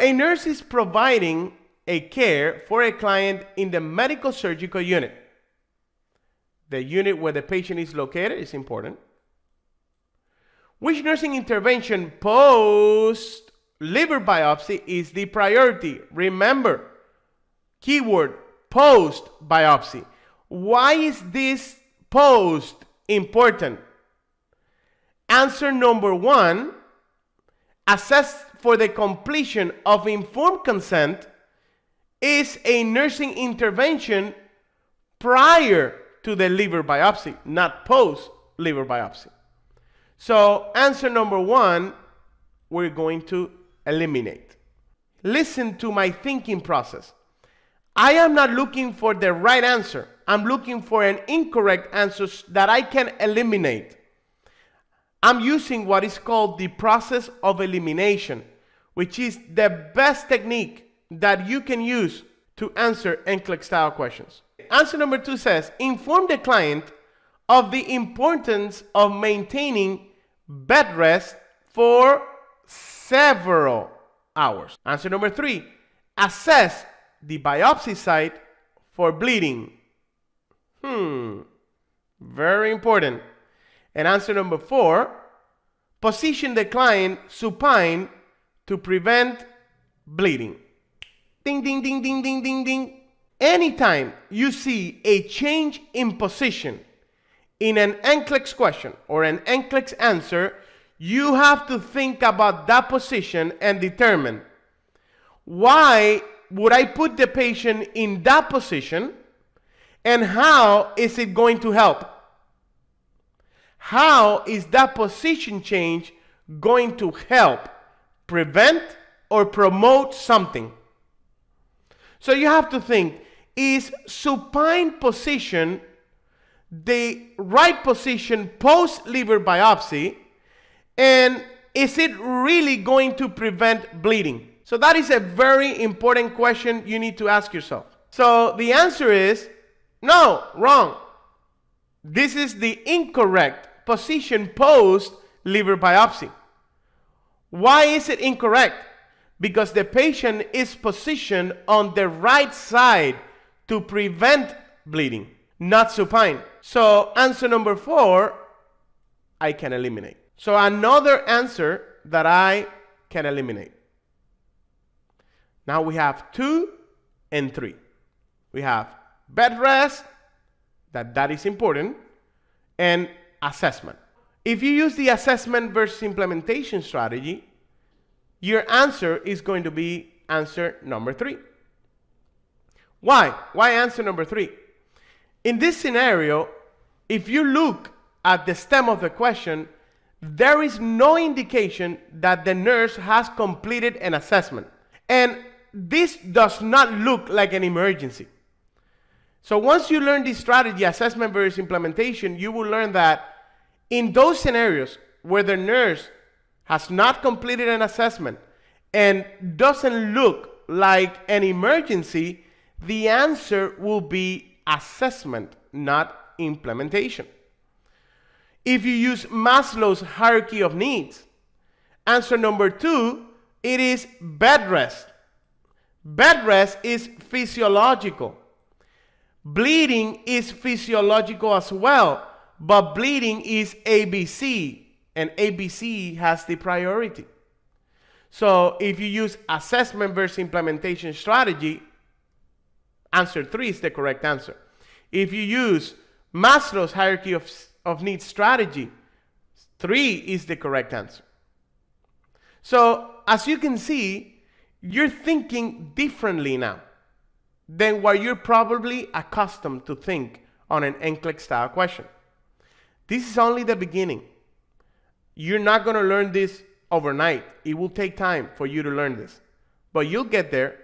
a nurse is providing a care for a client in the medical surgical unit. The unit where the patient is located is important. Which nursing intervention post liver biopsy is the priority? Remember, keyword post biopsy. Why is this post important? Answer number 1, assess for the completion of informed consent is a nursing intervention prior to the liver biopsy, not post liver biopsy. So answer number 1, we're going to eliminate. Listen to my thinking process. I am not looking for the right answer. I'm looking for an incorrect answer that I can eliminate. I'm using what is called the process of elimination, which is the best technique that you can use to answer NCLEX style questions. Answer number 2 says, inform the client of the importance of maintaining bed rest for several hours. Answer number 3, assess the biopsy site for bleeding. Very important. And answer number 4, position the client supine to prevent bleeding. Ding, ding, ding, ding, ding, ding, ding. Anytime you see a change in position in an NCLEX question or an NCLEX answer, you have to think about that position and determine, why would I put the patient in that position and how is it going to help? How is that position change going to help prevent or promote something? So you have to think, is supine position the right position post liver biopsy, and is it really going to prevent bleeding? So that is a very important question you need to ask yourself. So the answer is no, wrong. This is the incorrect position post liver biopsy. Why is it incorrect? Because the patient is positioned on the right side to prevent bleeding, not supine. So answer number 4, I can eliminate. So another answer that I can eliminate. Now we have 2 and 3. We have bed rest, that is important, and assessment. If you use the assessment versus implementation strategy, your answer is going to be answer number 3. Why? Why answer number 3? In this scenario, if you look at the stem of the question, there is no indication that the nurse has completed an assessment. And this does not look like an emergency. So once you learn this strategy, assessment versus implementation, you will learn that in those scenarios where the nurse has not completed an assessment and doesn't look like an emergency, the answer will be assessment, not implementation. If you use Maslow's hierarchy of needs, answer number 2, it is bed rest. Bed rest is physiological. Bleeding is physiological as well, but bleeding is ABC, and ABC has the priority. So if you use assessment versus implementation strategy, answer 3 is the correct answer. If you use Maslow's hierarchy of needs strategy, 3 is the correct answer. So as you can see, you're thinking differently now than what you're probably accustomed to think on an NCLEX style question. This is only the beginning. You're not going to learn this overnight. It will take time for you to learn this, but you'll get there